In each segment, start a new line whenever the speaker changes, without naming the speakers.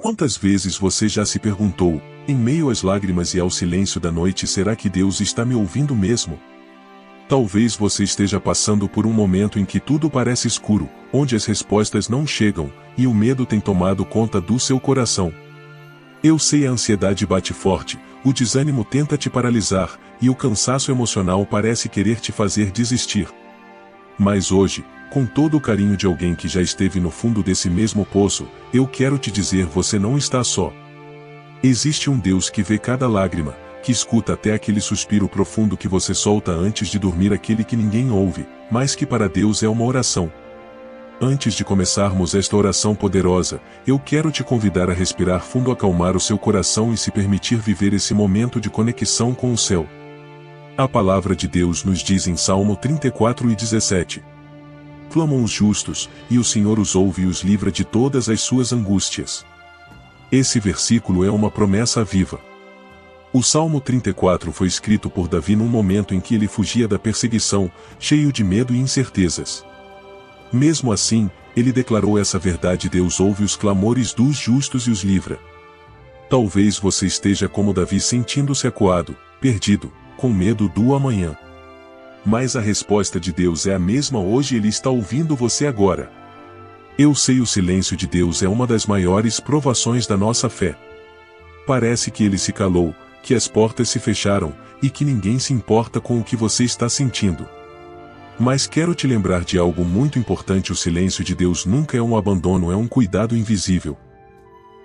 Quantas vezes você já se perguntou, em meio às lágrimas e ao silêncio da noite, será que Deus está me ouvindo mesmo? Talvez você esteja passando por um momento em que tudo parece escuro, onde as respostas não chegam, e o medo tem tomado conta do seu coração. Eu sei, a ansiedade bate forte, o desânimo tenta te paralisar, e o cansaço emocional parece querer te fazer desistir. Mas hoje, com todo o carinho de alguém que já esteve no fundo desse mesmo poço, eu quero te dizer: você não está só. Existe um Deus que vê cada lágrima, que escuta até aquele suspiro profundo que você solta antes de dormir, aquele que ninguém ouve, mas que para Deus é uma oração. Antes de começarmos esta oração poderosa, eu quero te convidar a respirar fundo, acalmar o seu coração e se permitir viver esse momento de conexão com o céu. A palavra de Deus nos diz em Salmo 34:17: clamam os justos, e o Senhor os ouve e os livra de todas as suas angústias. Esse versículo é uma promessa viva. O Salmo 34 foi escrito por Davi num momento em que ele fugia da perseguição, cheio de medo e incertezas. Mesmo assim, ele declarou essa verdade: Deus ouve os clamores dos justos e os livra. Talvez você esteja como Davi, sentindo-se acuado, perdido, com medo do amanhã. Mas a resposta de Deus é a mesma hoje, Ele está ouvindo você agora. Eu sei, o silêncio de Deus é uma das maiores provações da nossa fé. Parece que Ele se calou, que as portas se fecharam, e que ninguém se importa com o que você está sentindo. Mas quero te lembrar de algo muito importante: o silêncio de Deus nunca é um abandono, é um cuidado invisível.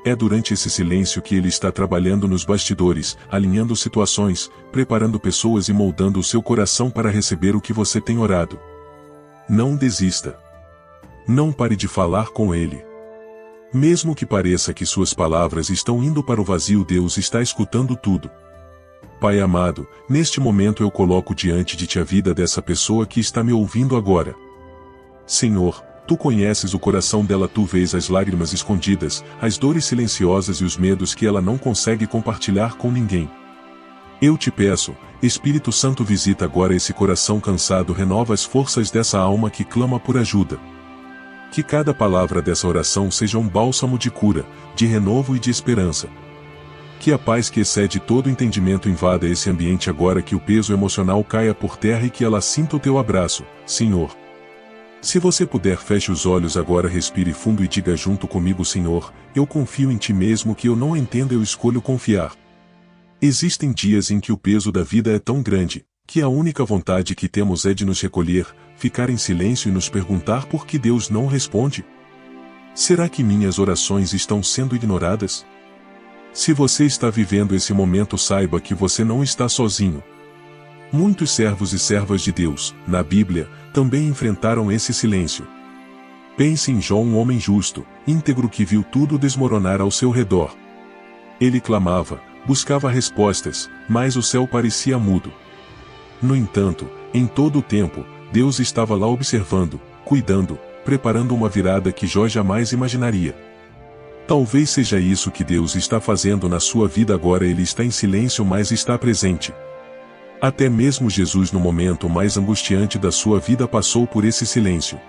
É durante esse silêncio que Ele está trabalhando nos bastidores, alinhando situações, preparando pessoas e moldando o seu coração para receber o que você tem orado. Não desista. Não pare de falar com Ele. Mesmo que pareça que suas palavras estão indo para o vazio, Deus está escutando tudo. Pai amado, neste momento eu coloco diante de Ti a vida dessa pessoa que está me ouvindo agora. Senhor, Tu conheces o coração dela, Tu vês as lágrimas escondidas, as dores silenciosas e os medos que ela não consegue compartilhar com ninguém. Eu te peço, Espírito Santo, visita agora esse coração cansado, renova as forças dessa alma que clama por ajuda. Que cada palavra dessa oração seja um bálsamo de cura, de renovo e de esperança. Que a paz que excede todo entendimento invada esse ambiente agora, que o peso emocional caia por terra e que ela sinta o Teu abraço, Senhor. Se você puder, feche os olhos agora, respire fundo e diga junto comigo: Senhor, eu confio em Ti, mesmo que eu não entenda, eu escolho confiar. Existem dias em que o peso da vida é tão grande, que a única vontade que temos é de nos recolher, ficar em silêncio e nos perguntar por que Deus não responde. Será que minhas orações estão sendo ignoradas? Se você está vivendo esse momento, saiba que você não está sozinho. Muitos servos e servas de Deus, na Bíblia, também enfrentaram esse silêncio. Pense em Jó, um homem justo, íntegro, que viu tudo desmoronar ao seu redor. Ele clamava, buscava respostas, mas o céu parecia mudo. No entanto, em todo o tempo, Deus estava lá observando, cuidando, preparando uma virada que Jó jamais imaginaria. Talvez seja isso que Deus está fazendo na sua vida agora. Ele está em silêncio, mas está presente. Até mesmo Jesus, no momento mais angustiante da sua vida, passou por esse silêncio.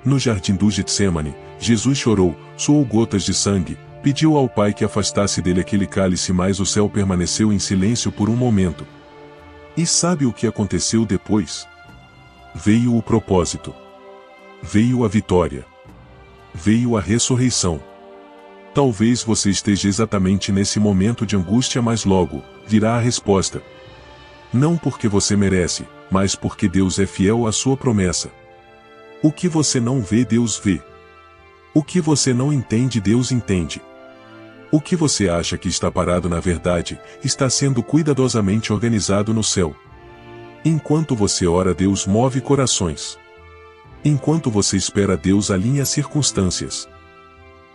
No jardim do Getsêmani, Jesus chorou, suou gotas de sangue, pediu ao Pai que afastasse dele aquele cálice, mas o céu permaneceu em silêncio por um momento. E sabe o que aconteceu depois? Veio o propósito. Veio a vitória. Veio a ressurreição. Talvez você esteja exatamente nesse momento de angústia, mas logo virá a resposta. Não porque você merece, mas porque Deus é fiel à sua promessa. O que você não vê, Deus vê. O que você não entende, Deus entende. O que você acha que está parado, na verdade, está sendo cuidadosamente organizado no céu. Enquanto você ora, Deus move corações. Enquanto você espera, Deus alinha circunstâncias.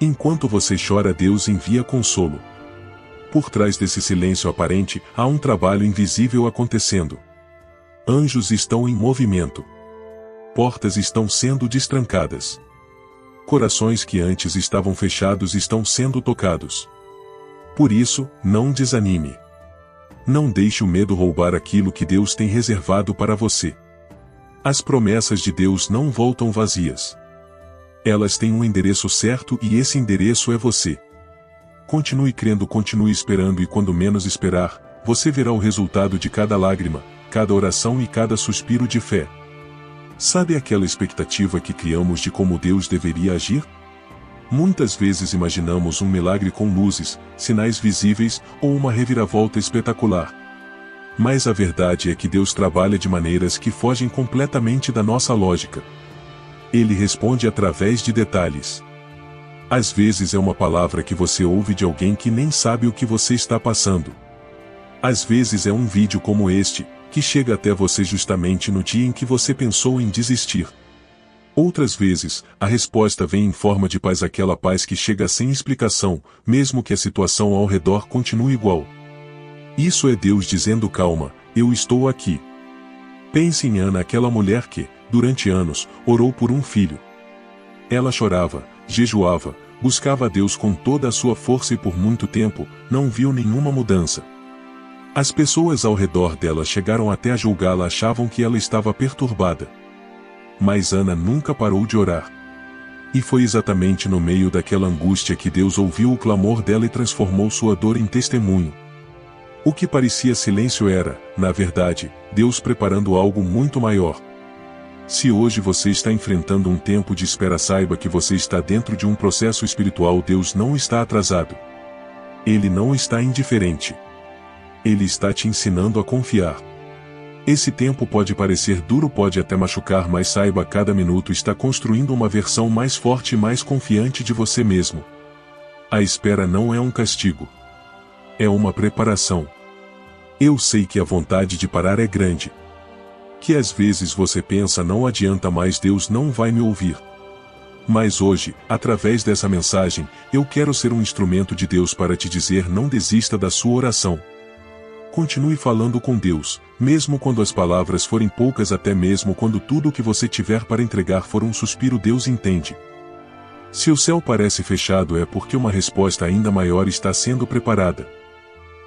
Enquanto você chora, Deus envia consolo. Por trás desse silêncio aparente, há um trabalho invisível acontecendo. Anjos estão em movimento. Portas estão sendo destrancadas. Corações que antes estavam fechados estão sendo tocados. Por isso, não desanime. Não deixe o medo roubar aquilo que Deus tem reservado para você. As promessas de Deus não voltam vazias. Elas têm um endereço certo, e esse endereço é você. Continue crendo, continue esperando e quando menos esperar, você verá o resultado de cada lágrima, cada oração e cada suspiro de fé. Sabe aquela expectativa que criamos de como Deus deveria agir? Muitas vezes imaginamos um milagre com luzes, sinais visíveis ou uma reviravolta espetacular. Mas a verdade é que Deus trabalha de maneiras que fogem completamente da nossa lógica. Ele responde através de detalhes. Às vezes é uma palavra que você ouve de alguém que nem sabe o que você está passando. Às vezes é um vídeo como este, que chega até você justamente no dia em que você pensou em desistir. Outras vezes, a resposta vem em forma de paz, aquela paz que chega sem explicação, mesmo que a situação ao redor continue igual. Isso é Deus dizendo: calma, eu estou aqui. Pense em Ana, aquela mulher que, durante anos, orou por um filho. Ela chorava, jejuava, buscava a Deus com toda a sua força e por muito tempo, não viu nenhuma mudança. As pessoas ao redor dela chegaram até a julgá-la, achavam que ela estava perturbada. Mas Ana nunca parou de orar. E foi exatamente no meio daquela angústia que Deus ouviu o clamor dela e transformou sua dor em testemunho. O que parecia silêncio era, na verdade, Deus preparando algo muito maior. Se hoje você está enfrentando um tempo de espera, saiba que você está dentro de um processo espiritual. Deus não está atrasado. Ele não está indiferente. Ele está te ensinando a confiar. Esse tempo pode parecer duro, pode até machucar, mas saiba, cada minuto está construindo uma versão mais forte e mais confiante de você mesmo. A espera não é um castigo. É uma preparação. Eu sei que a vontade de parar é grande. Que às vezes você pensa: não adianta mais, Deus não vai me ouvir. Mas hoje, através dessa mensagem, eu quero ser um instrumento de Deus para te dizer: não desista da sua oração. Continue falando com Deus, mesmo quando as palavras forem poucas, até mesmo quando tudo o que você tiver para entregar for um suspiro. Deus entende. Se o céu parece fechado, é porque uma resposta ainda maior está sendo preparada.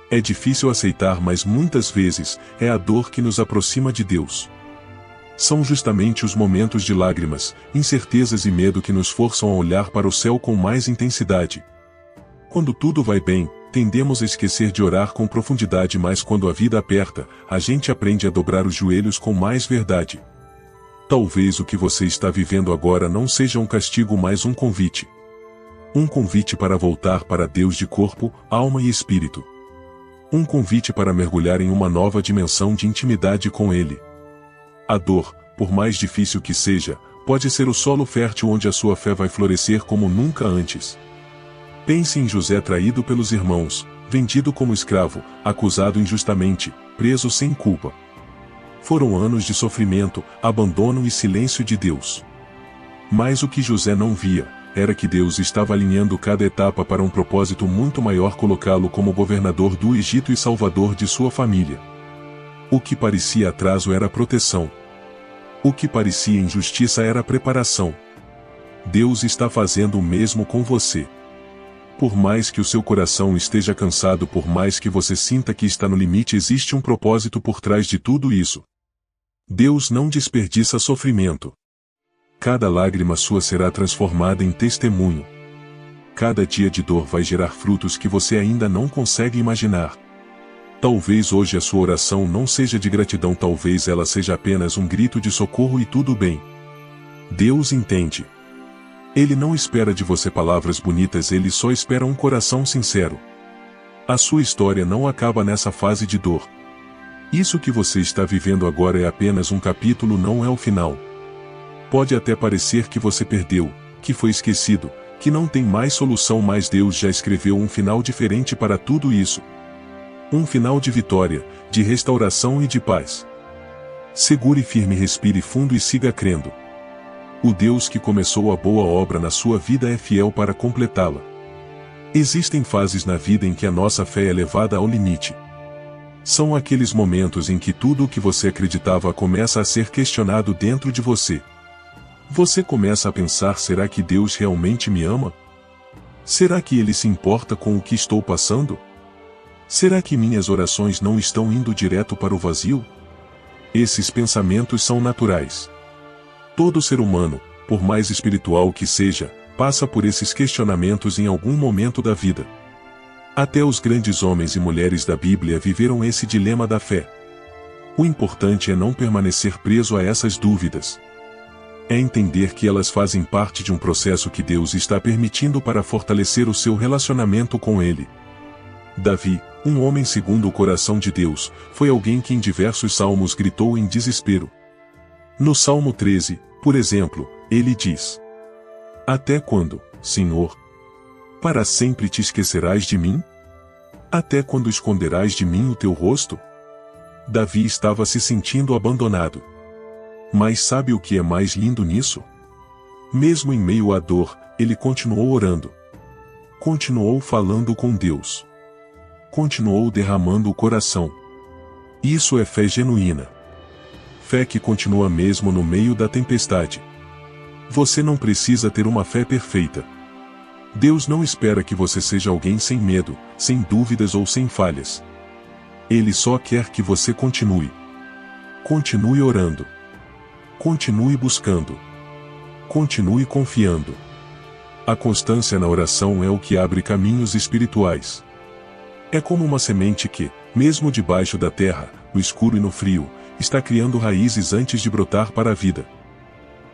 É difícil aceitar, mas muitas vezes, é a dor que nos aproxima de Deus. São justamente os momentos de lágrimas, incertezas e medo que nos forçam a olhar para o céu com mais intensidade. Quando tudo vai bem, tendemos a esquecer de orar com profundidade, mas quando a vida aperta, a gente aprende a dobrar os joelhos com mais verdade. Talvez o que você está vivendo agora não seja um castigo, mas um convite. Um convite para voltar para Deus de corpo, alma e espírito. Um convite para mergulhar em uma nova dimensão de intimidade com Ele. A dor, por mais difícil que seja, pode ser o solo fértil onde a sua fé vai florescer como nunca antes. Pense em José, traído pelos irmãos, vendido como escravo, acusado injustamente, preso sem culpa. Foram anos de sofrimento, abandono e silêncio de Deus. Mas o que José não via, era que Deus estava alinhando cada etapa para um propósito muito maior: colocá-lo como governador do Egito e salvador de sua família. O que parecia atraso era proteção. O que parecia injustiça era preparação. Deus está fazendo o mesmo com você. Por mais que o seu coração esteja cansado, por mais que você sinta que está no limite, existe um propósito por trás de tudo isso. Deus não desperdiça sofrimento. Cada lágrima sua será transformada em testemunho. Cada dia de dor vai gerar frutos que você ainda não consegue imaginar. Talvez hoje a sua oração não seja de gratidão, talvez ela seja apenas um grito de socorro e tudo bem. Deus entende. Ele não espera de você palavras bonitas, ele só espera um coração sincero. A sua história não acaba nessa fase de dor. Isso que você está vivendo agora é apenas um capítulo, não é o final. Pode até parecer que você perdeu, que foi esquecido, que não tem mais solução, mas Deus já escreveu um final diferente para tudo isso. Um final de vitória, de restauração e de paz. Segure firme, respire fundo e siga crendo. O Deus que começou a boa obra na sua vida é fiel para completá-la. Existem fases na vida em que a nossa fé é levada ao limite. São aqueles momentos em que tudo o que você acreditava começa a ser questionado dentro de você. Você começa a pensar: será que Deus realmente me ama? Será que Ele se importa com o que estou passando? Será que minhas orações não estão indo direto para o vazio? Esses pensamentos são naturais. Todo ser humano, por mais espiritual que seja, passa por esses questionamentos em algum momento da vida. Até os grandes homens e mulheres da Bíblia viveram esse dilema da fé. O importante é não permanecer preso a essas dúvidas. É entender que elas fazem parte de um processo que Deus está permitindo para fortalecer o seu relacionamento com Ele. Davi, um homem segundo o coração de Deus, foi alguém que em diversos salmos gritou em desespero. No Salmo 13, por exemplo, ele diz: Até quando, Senhor? Para sempre te esquecerás de mim? Até quando esconderás de mim o teu rosto? Davi estava se sentindo abandonado. Mas sabe o que é mais lindo nisso? Mesmo em meio à dor, ele continuou orando. Continuou falando com Deus. Continuou derramando o coração. Isso é fé genuína. Fé que continua mesmo no meio da tempestade. Você não precisa ter uma fé perfeita. Deus não espera que você seja alguém sem medo, sem dúvidas ou sem falhas. Ele só quer que você continue. Continue orando. Continue buscando. Continue confiando. A constância na oração é o que abre caminhos espirituais. É como uma semente que, mesmo debaixo da terra, no escuro e no frio, está criando raízes antes de brotar para a vida.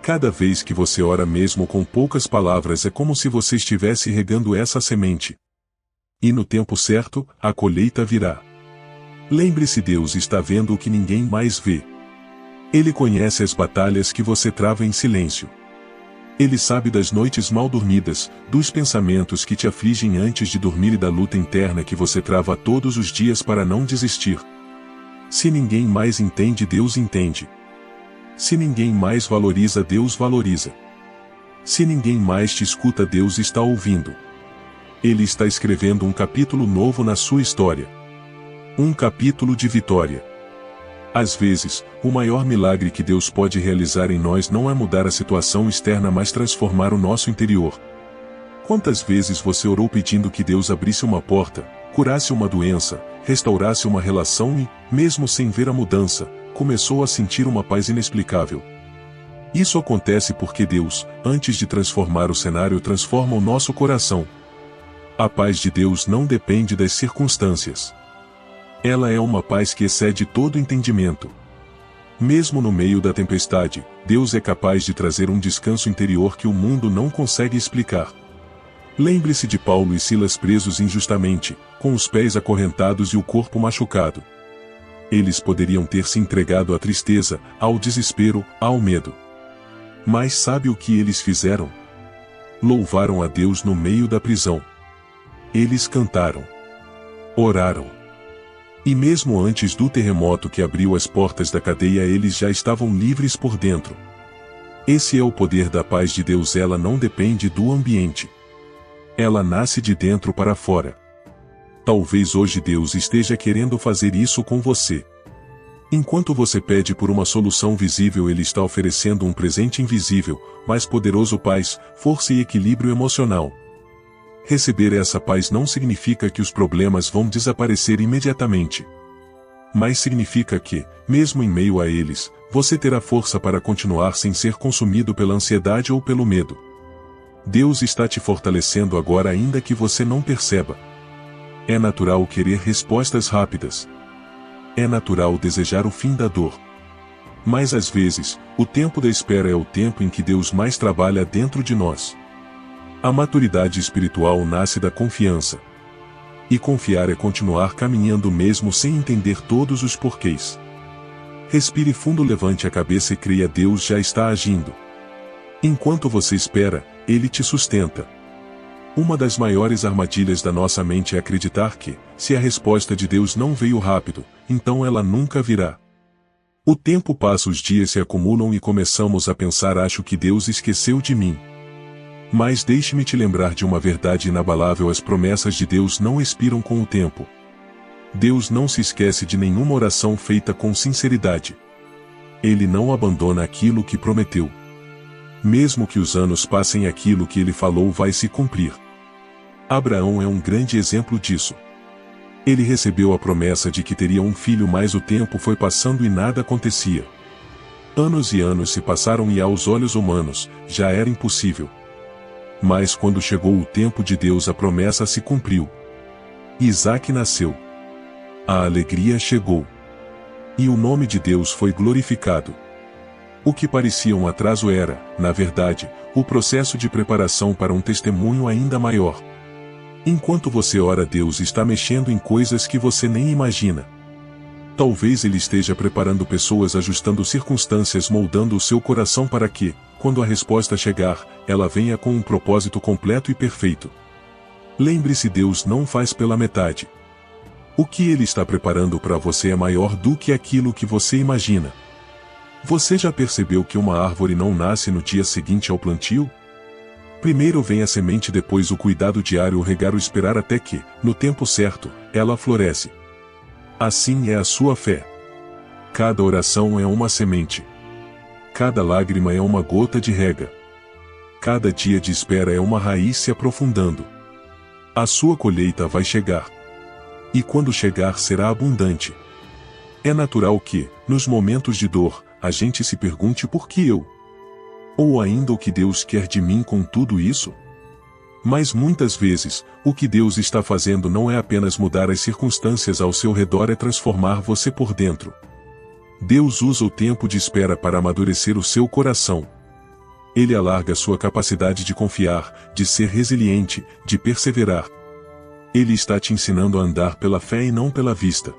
Cada vez que você ora mesmo com poucas palavras é como se você estivesse regando essa semente. E no tempo certo, a colheita virá. Lembre-se, Deus está vendo o que ninguém mais vê. Ele conhece as batalhas que você trava em silêncio. Ele sabe das noites mal dormidas, dos pensamentos que te afligem antes de dormir e da luta interna que você trava todos os dias para não desistir. Se ninguém mais entende, Deus entende. Se ninguém mais valoriza, Deus valoriza. Se ninguém mais te escuta, Deus está ouvindo. Ele está escrevendo um capítulo novo na sua história. Um capítulo de vitória. Às vezes, o maior milagre que Deus pode realizar em nós não é mudar a situação externa, mas transformar o nosso interior. Quantas vezes você orou pedindo que Deus abrisse uma porta, curasse uma doença, restaurasse uma relação e, mesmo sem ver a mudança, começou a sentir uma paz inexplicável? Isso acontece porque Deus, antes de transformar o cenário, transforma o nosso coração. A paz de Deus não depende das circunstâncias. Ela é uma paz que excede todo entendimento. Mesmo no meio da tempestade, Deus é capaz de trazer um descanso interior que o mundo não consegue explicar. Lembre-se de Paulo e Silas presos injustamente, com os pés acorrentados e o corpo machucado. Eles poderiam ter se entregado à tristeza, ao desespero, ao medo. Mas sabe o que eles fizeram? Louvaram a Deus no meio da prisão. Eles cantaram. Oraram. E mesmo antes do terremoto que abriu as portas da cadeia, eles já estavam livres por dentro. Esse é o poder da paz de Deus. Ela não depende do ambiente. Ela nasce de dentro para fora. Talvez hoje Deus esteja querendo fazer isso com você. Enquanto você pede por uma solução visível, Ele está oferecendo um presente invisível, mais poderoso: paz, força e equilíbrio emocional. Receber essa paz não significa que os problemas vão desaparecer imediatamente. Mas significa que, mesmo em meio a eles, você terá força para continuar sem ser consumido pela ansiedade ou pelo medo. Deus está te fortalecendo agora, ainda que você não perceba. É natural querer respostas rápidas. É natural desejar o fim da dor. Mas às vezes, o tempo da espera é o tempo em que Deus mais trabalha dentro de nós. A maturidade espiritual nasce da confiança. E confiar é continuar caminhando mesmo sem entender todos os porquês. Respire fundo, levante a cabeça e creia: Deus já está agindo. Enquanto você espera, Ele te sustenta. Uma das maiores armadilhas da nossa mente é acreditar que, se a resposta de Deus não veio rápido, então ela nunca virá. O tempo passa, os dias se acumulam e começamos a pensar: acho que Deus esqueceu de mim. Mas deixe-me te lembrar de uma verdade inabalável: as promessas de Deus não expiram com o tempo. Deus não se esquece de nenhuma oração feita com sinceridade. Ele não abandona aquilo que prometeu. Mesmo que os anos passem, aquilo que Ele falou vai se cumprir. Abraão é um grande exemplo disso. Ele recebeu a promessa de que teria um filho, mas o tempo foi passando e nada acontecia. Anos e anos se passaram e, aos olhos humanos, já era impossível. Mas quando chegou o tempo de Deus, a promessa se cumpriu. Isaque nasceu. A alegria chegou. E o nome de Deus foi glorificado. O que parecia um atraso era, na verdade, o processo de preparação para um testemunho ainda maior. Enquanto você ora, Deus está mexendo em coisas que você nem imagina. Talvez Ele esteja preparando pessoas, ajustando circunstâncias, moldando o seu coração para que, quando a resposta chegar, ela venha com um propósito completo e perfeito. Lembre-se, Deus não faz pela metade. O que Ele está preparando para você é maior do que aquilo que você imagina. Você já percebeu que uma árvore não nasce no dia seguinte ao plantio? Primeiro vem a semente, depois o cuidado diário, o regar, o esperar até que, no tempo certo, ela floresce. Assim é a sua fé. Cada oração é uma semente. Cada lágrima é uma gota de rega. Cada dia de espera é uma raiz se aprofundando. A sua colheita vai chegar. E quando chegar, será abundante. É natural que, nos momentos de dor, a gente se pergunte: por que eu? Ou ainda, o que Deus quer de mim com tudo isso? Mas muitas vezes, o que Deus está fazendo não é apenas mudar as circunstâncias ao seu redor, é transformar você por dentro. Deus usa o tempo de espera para amadurecer o seu coração. Ele alarga sua capacidade de confiar, de ser resiliente, de perseverar. Ele está te ensinando a andar pela fé e não pela vista.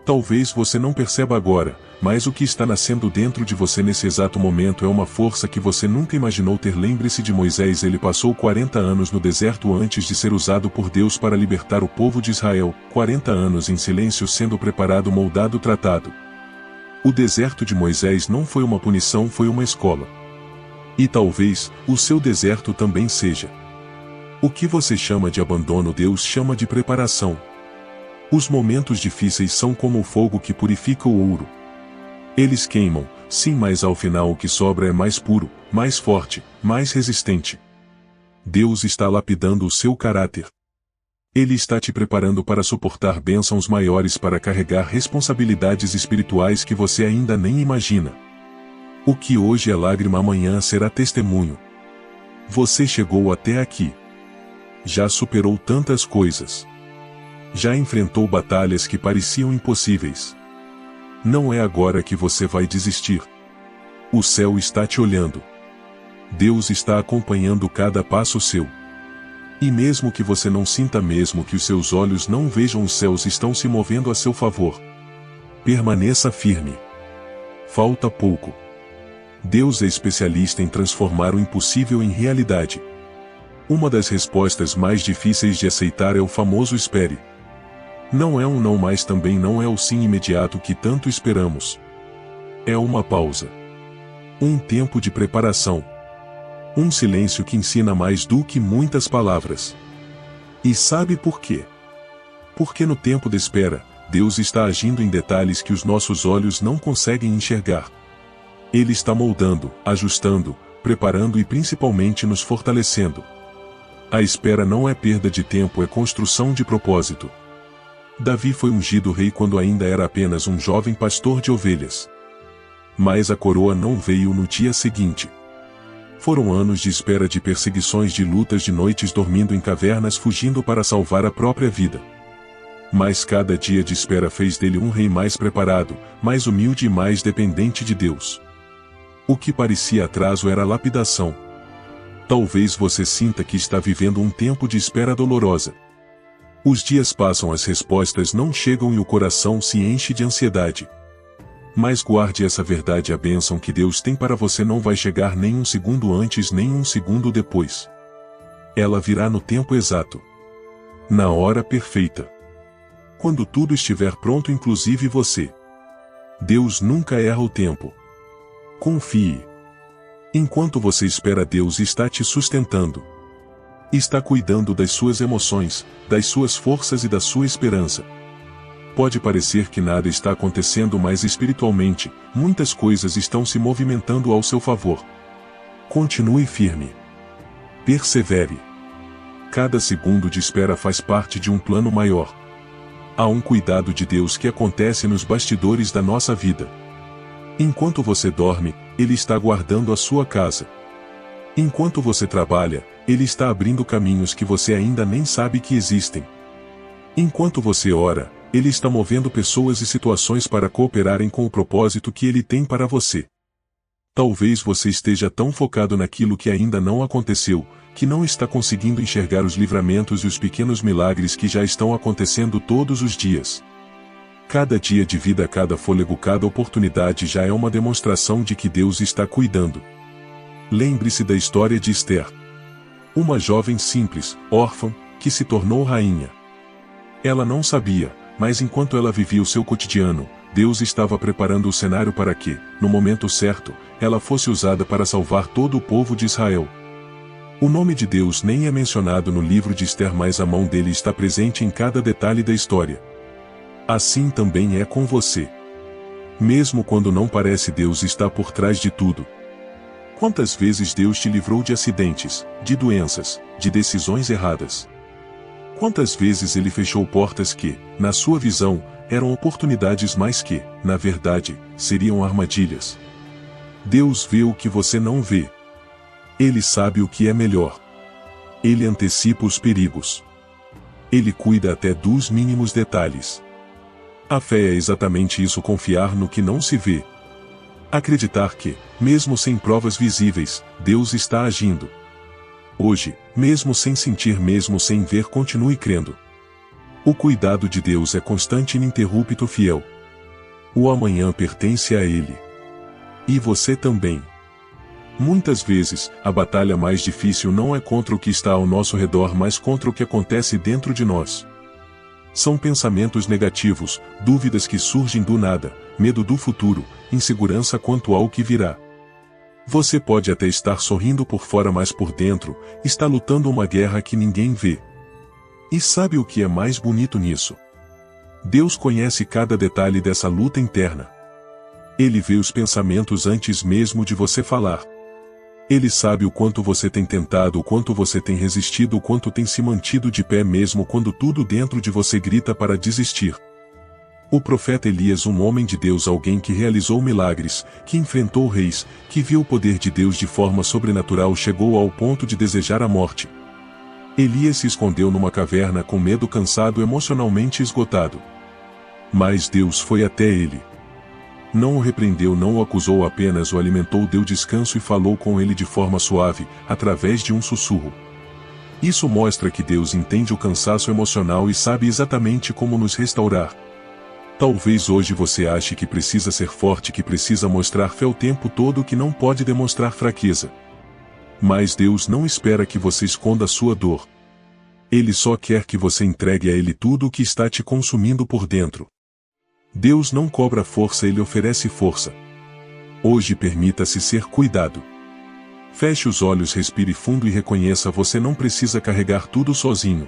Talvez você não perceba agora, mas o que está nascendo dentro de você nesse exato momento é uma força que você nunca imaginou ter. Lembre-se de Moisés. Ele passou 40 anos no deserto antes de ser usado por Deus para libertar o povo de Israel, 40 anos em silêncio, sendo preparado, moldado, tratado. O deserto de Moisés não foi uma punição, foi uma escola. E talvez, o seu deserto também seja. O que você chama de abandono, Deus chama de preparação. Os momentos difíceis são como o fogo que purifica o ouro. Eles queimam, sim, mas ao final o que sobra é mais puro, mais forte, mais resistente. Deus está lapidando o seu caráter. Ele está te preparando para suportar bênçãos maiores, para carregar responsabilidades espirituais que você ainda nem imagina. O que hoje é lágrima, amanhã será testemunho. Você chegou até aqui. Já superou tantas coisas. Já enfrentou batalhas que pareciam impossíveis. Não é agora que você vai desistir. O céu está te olhando. Deus está acompanhando cada passo seu. E mesmo que você não sinta, mesmo que os seus olhos não vejam, os céus estão se movendo a seu favor. Permaneça firme. Falta pouco. Deus é especialista em transformar o impossível em realidade. Uma das respostas mais difíceis de aceitar é o famoso espere. Não é um não, mas também não é o sim imediato que tanto esperamos. É uma pausa. Um tempo de preparação. Um silêncio que ensina mais do que muitas palavras. E sabe por quê? Porque no tempo de espera, Deus está agindo em detalhes que os nossos olhos não conseguem enxergar. Ele está moldando, ajustando, preparando e principalmente nos fortalecendo. A espera não é perda de tempo, é construção de propósito. Davi foi ungido rei quando ainda era apenas um jovem pastor de ovelhas. Mas a coroa não veio no dia seguinte. Foram anos de espera, de perseguições, de lutas, de noites dormindo em cavernas, fugindo para salvar a própria vida. Mas cada dia de espera fez dele um rei mais preparado, mais humilde e mais dependente de Deus. O que parecia atraso era lapidação. Talvez você sinta que está vivendo um tempo de espera dolorosa. Os dias passam, as respostas não chegam e o coração se enche de ansiedade. Mas guarde essa verdade: a bênção que Deus tem para você não vai chegar nem um segundo antes nem um segundo depois. Ela virá no tempo exato. Na hora perfeita. Quando tudo estiver pronto, inclusive você. Deus nunca erra o tempo. Confie. Enquanto você espera, Deus está te sustentando. Está cuidando das suas emoções, das suas forças e da sua esperança. Pode parecer que nada está acontecendo, mas espiritualmente, muitas coisas estão se movimentando ao seu favor. Continue firme. Persevere. Cada segundo de espera faz parte de um plano maior. Há um cuidado de Deus que acontece nos bastidores da nossa vida. Enquanto você dorme, Ele está guardando a sua casa. Enquanto você trabalha, Ele está abrindo caminhos que você ainda nem sabe que existem. Enquanto você ora, Ele está movendo pessoas e situações para cooperarem com o propósito que Ele tem para você. Talvez você esteja tão focado naquilo que ainda não aconteceu, que não está conseguindo enxergar os livramentos e os pequenos milagres que já estão acontecendo todos os dias. Cada dia de vida, cada fôlego, cada oportunidade já é uma demonstração de que Deus está cuidando. Lembre-se da história de Esther. Uma jovem simples, órfã, que se tornou rainha. Ela não sabia, mas enquanto ela vivia o seu cotidiano, Deus estava preparando o cenário para que, no momento certo, ela fosse usada para salvar todo o povo de Israel. O nome de Deus nem é mencionado no livro de Esther, mas a mão dele está presente em cada detalhe da história. Assim também é com você. Mesmo quando não parece, Deus está por trás de tudo. Quantas vezes Deus te livrou de acidentes, de doenças, de decisões erradas? Quantas vezes Ele fechou portas que, na sua visão, eram oportunidades, mas que, na verdade, seriam armadilhas? Deus vê o que você não vê. Ele sabe o que é melhor. Ele antecipa os perigos. Ele cuida até dos mínimos detalhes. A fé é exatamente isso: confiar no que não se vê. Acreditar que, mesmo sem provas visíveis, Deus está agindo. Hoje, mesmo sem sentir, mesmo sem ver, continue crendo. O cuidado de Deus é constante e ininterrupto, fiel. O amanhã pertence a Ele. E você também. Muitas vezes, a batalha mais difícil não é contra o que está ao nosso redor, mas contra o que acontece dentro de nós. São pensamentos negativos, dúvidas que surgem do nada, medo do futuro, insegurança quanto ao que virá. Você pode até estar sorrindo por fora, mas por dentro, está lutando uma guerra que ninguém vê. E sabe o que é mais bonito nisso? Deus conhece cada detalhe dessa luta interna. Ele vê os pensamentos antes mesmo de você falar. Ele sabe o quanto você tem tentado, o quanto você tem resistido, o quanto tem se mantido de pé mesmo quando tudo dentro de você grita para desistir. O profeta Elias, um homem de Deus, alguém que realizou milagres, que enfrentou reis, que viu o poder de Deus de forma sobrenatural, chegou ao ponto de desejar a morte. Elias se escondeu numa caverna com medo, cansado, emocionalmente esgotado. Mas Deus foi até ele. Não o repreendeu, não o acusou, apenas o alimentou, deu descanso e falou com ele de forma suave, através de um sussurro. Isso mostra que Deus entende o cansaço emocional e sabe exatamente como nos restaurar. Talvez hoje você ache que precisa ser forte, que precisa mostrar fé o tempo todo, que não pode demonstrar fraqueza. Mas Deus não espera que você esconda a sua dor. Ele só quer que você entregue a Ele tudo o que está te consumindo por dentro. Deus não cobra força, Ele oferece força. Hoje permita-se ser cuidado. Feche os olhos, respire fundo e reconheça: você não precisa carregar tudo sozinho.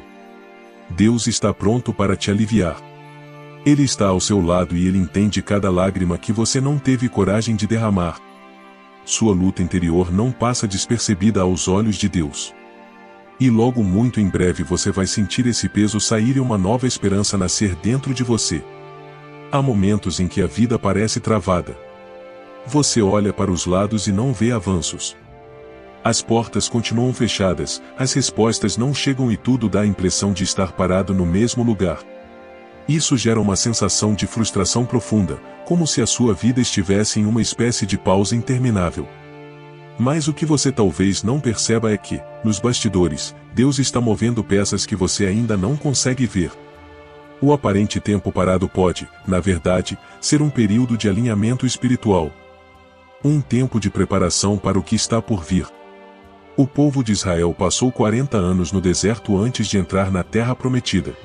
Deus está pronto para te aliviar. Ele está ao seu lado e Ele entende cada lágrima que você não teve coragem de derramar. Sua luta interior não passa despercebida aos olhos de Deus. E logo, muito em breve, você vai sentir esse peso sair e uma nova esperança nascer dentro de você. Há momentos em que a vida parece travada. Você olha para os lados e não vê avanços. As portas continuam fechadas, as respostas não chegam e tudo dá a impressão de estar parado no mesmo lugar. Isso gera uma sensação de frustração profunda, como se a sua vida estivesse em uma espécie de pausa interminável. Mas o que você talvez não perceba é que, nos bastidores, Deus está movendo peças que você ainda não consegue ver. O aparente tempo parado pode, na verdade, ser um período de alinhamento espiritual. Um tempo de preparação para o que está por vir. O povo de Israel passou 40 anos no deserto antes de entrar na terra prometida.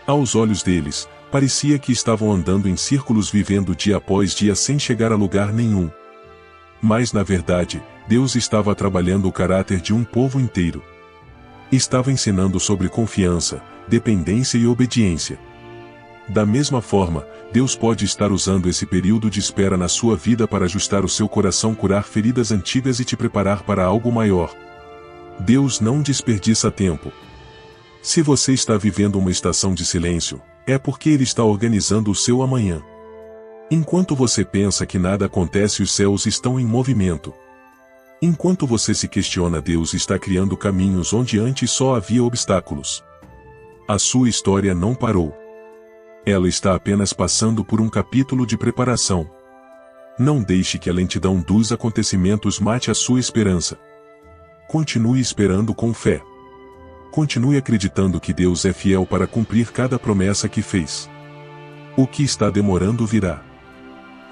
Aos olhos deles, parecia que estavam andando em círculos, vivendo dia após dia sem chegar a lugar nenhum. Mas na verdade, Deus estava trabalhando o caráter de um povo inteiro. Estava ensinando sobre confiança, dependência e obediência. Da mesma forma, Deus pode estar usando esse período de espera na sua vida para ajustar o seu coração, curar feridas antigas e te preparar para algo maior. Deus não desperdiça tempo. Se você está vivendo uma estação de silêncio, é porque Ele está organizando o seu amanhã. Enquanto você pensa que nada acontece, os céus estão em movimento. Enquanto você se questiona, Deus está criando caminhos onde antes só havia obstáculos. A sua história não parou. Ela está apenas passando por um capítulo de preparação. Não deixe que a lentidão dos acontecimentos mate a sua esperança. Continue esperando com fé. Continue acreditando que Deus é fiel para cumprir cada promessa que fez. O que está demorando virá.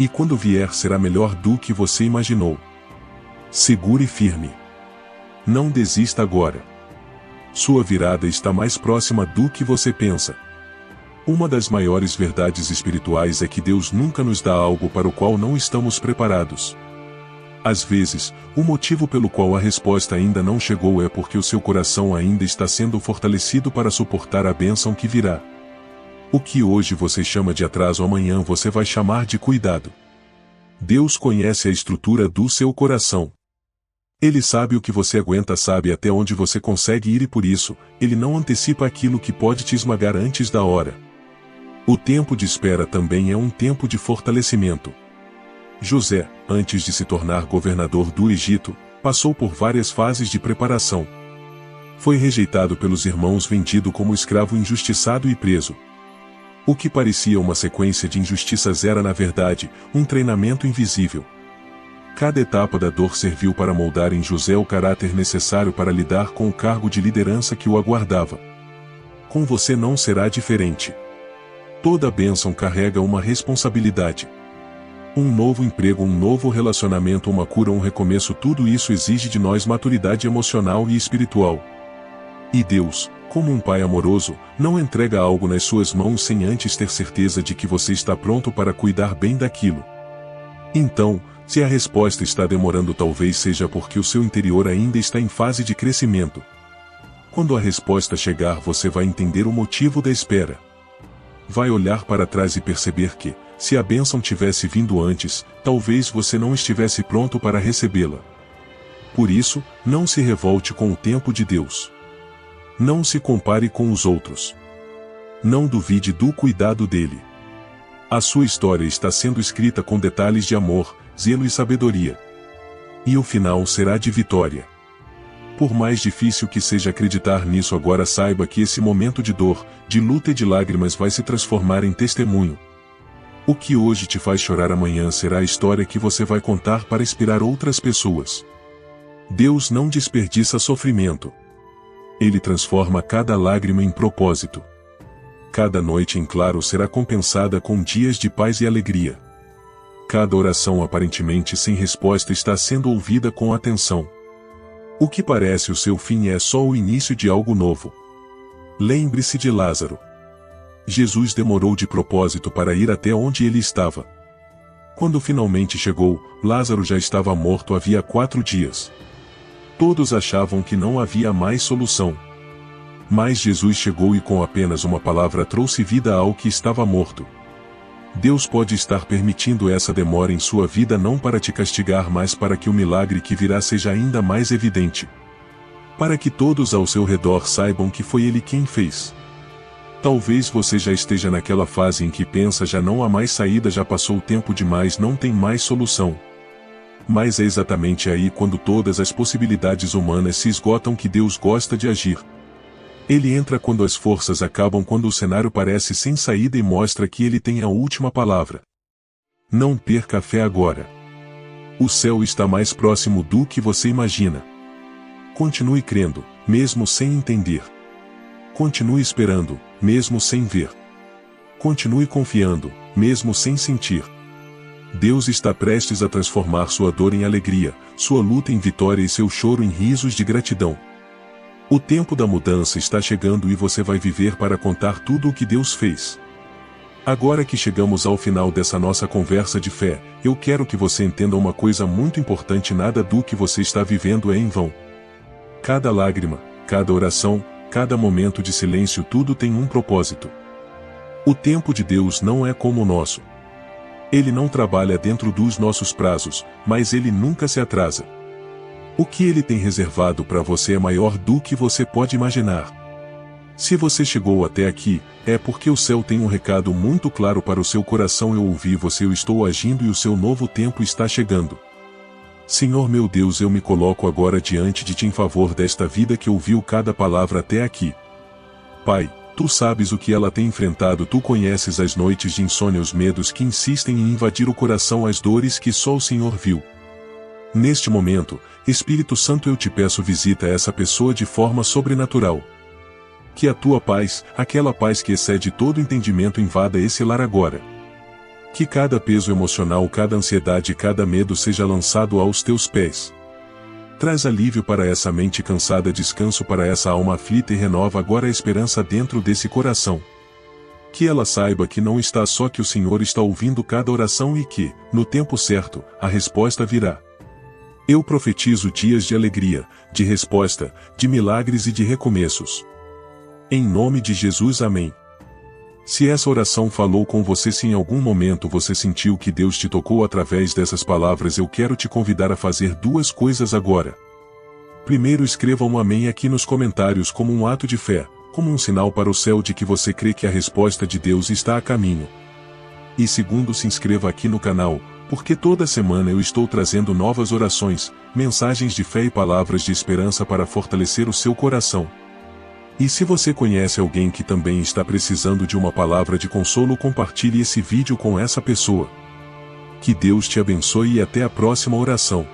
E quando vier será melhor do que você imaginou. Segure firme. Não desista agora. Sua virada está mais próxima do que você pensa. Uma das maiores verdades espirituais é que Deus nunca nos dá algo para o qual não estamos preparados. Às vezes, o motivo pelo qual a resposta ainda não chegou é porque o seu coração ainda está sendo fortalecido para suportar a bênção que virá. O que hoje você chama de atraso, amanhã você vai chamar de cuidado. Deus conhece a estrutura do seu coração. Ele sabe o que você aguenta, sabe até onde você consegue ir e por isso, Ele não antecipa aquilo que pode te esmagar antes da hora. O tempo de espera também é um tempo de fortalecimento. José, antes de se tornar governador do Egito, passou por várias fases de preparação. Foi rejeitado pelos irmãos, vendido como escravo, injustiçado e preso. O que parecia uma sequência de injustiças era na verdade, um treinamento invisível. Cada etapa da dor serviu para moldar em José o caráter necessário para lidar com o cargo de liderança que o aguardava. Com você não será diferente. Toda bênção carrega uma responsabilidade. Um novo emprego, um novo relacionamento, uma cura, um recomeço, tudo isso exige de nós maturidade emocional e espiritual. E Deus, como um pai amoroso, não entrega algo nas suas mãos sem antes ter certeza de que você está pronto para cuidar bem daquilo. Então, se a resposta está demorando, talvez seja porque o seu interior ainda está em fase de crescimento. Quando a resposta chegar, você vai entender o motivo da espera. Vai olhar para trás e perceber que, se a bênção tivesse vindo antes, talvez você não estivesse pronto para recebê-la. Por isso, não se revolte com o tempo de Deus. Não se compare com os outros. Não duvide do cuidado dele. A sua história está sendo escrita com detalhes de amor, zelo e sabedoria. E o final será de vitória. Por mais difícil que seja acreditar nisso agora, saiba que esse momento de dor, de luta e de lágrimas vai se transformar em testemunho. O que hoje te faz chorar, amanhã será a história que você vai contar para inspirar outras pessoas. Deus não desperdiça sofrimento. Ele transforma cada lágrima em propósito. Cada noite em claro será compensada com dias de paz e alegria. Cada oração aparentemente sem resposta está sendo ouvida com atenção. O que parece o seu fim é só o início de algo novo. Lembre-se de Lázaro. Jesus demorou de propósito para ir até onde ele estava. Quando finalmente chegou, Lázaro já estava morto havia 4 dias. Todos achavam que não havia mais solução. Mas Jesus chegou e com apenas uma palavra trouxe vida ao que estava morto. Deus pode estar permitindo essa demora em sua vida não para te castigar, mas para que o milagre que virá seja ainda mais evidente. Para que todos ao seu redor saibam que foi Ele quem fez. Talvez você já esteja naquela fase em que pensa já não há mais saída, já passou o tempo demais, não tem mais solução. Mas é exatamente aí, quando todas as possibilidades humanas se esgotam, que Deus gosta de agir. Ele entra quando as forças acabam, quando o cenário parece sem saída e mostra que Ele tem a última palavra. Não perca a fé agora. O céu está mais próximo do que você imagina. Continue crendo, mesmo sem entender. Continue esperando, mesmo sem ver. Continue confiando, mesmo sem sentir. Deus está prestes a transformar sua dor em alegria, sua luta em vitória e seu choro em risos de gratidão. O tempo da mudança está chegando e você vai viver para contar tudo o que Deus fez. Agora que chegamos ao final dessa nossa conversa de fé, eu quero que você entenda uma coisa muito importante: nada do que você está vivendo é em vão. Cada lágrima, cada oração, cada momento de silêncio, tudo tem um propósito. O tempo de Deus não é como o nosso. Ele não trabalha dentro dos nossos prazos, mas Ele nunca se atrasa. O que Ele tem reservado para você é maior do que você pode imaginar. Se você chegou até aqui, é porque o céu tem um recado muito claro para o seu coração. Eu ouvi você, eu estou agindo e o seu novo tempo está chegando. Senhor meu Deus, eu me coloco agora diante de Ti em favor desta vida que ouviu cada palavra até aqui. Pai, Tu sabes o que ela tem enfrentado, tu conheces as noites de insônia, os medos que insistem em invadir o coração, as dores que só o Senhor viu. Neste momento, Espírito Santo, eu te peço, visita essa pessoa de forma sobrenatural. Que a tua paz, aquela paz que excede todo entendimento, invada esse lar agora. Que cada peso emocional, cada ansiedade, cada medo seja lançado aos teus pés. Traz alívio para essa mente cansada, descanso para essa alma aflita e renova agora a esperança dentro desse coração. Que ela saiba que não está só, que o Senhor está ouvindo cada oração e que, no tempo certo, a resposta virá. Eu profetizo dias de alegria, de resposta, de milagres e de recomeços. Em nome de Jesus, amém. Se essa oração falou com você, se em algum momento você sentiu que Deus te tocou através dessas palavras, eu quero te convidar a fazer duas coisas agora. Primeiro, escreva um amém aqui nos comentários como um ato de fé, como um sinal para o céu de que você crê que a resposta de Deus está a caminho. E segundo, se inscreva aqui no canal, porque toda semana eu estou trazendo novas orações, mensagens de fé e palavras de esperança para fortalecer o seu coração. E se você conhece alguém que também está precisando de uma palavra de consolo, compartilhe esse vídeo com essa pessoa. Que Deus te abençoe e até a próxima oração.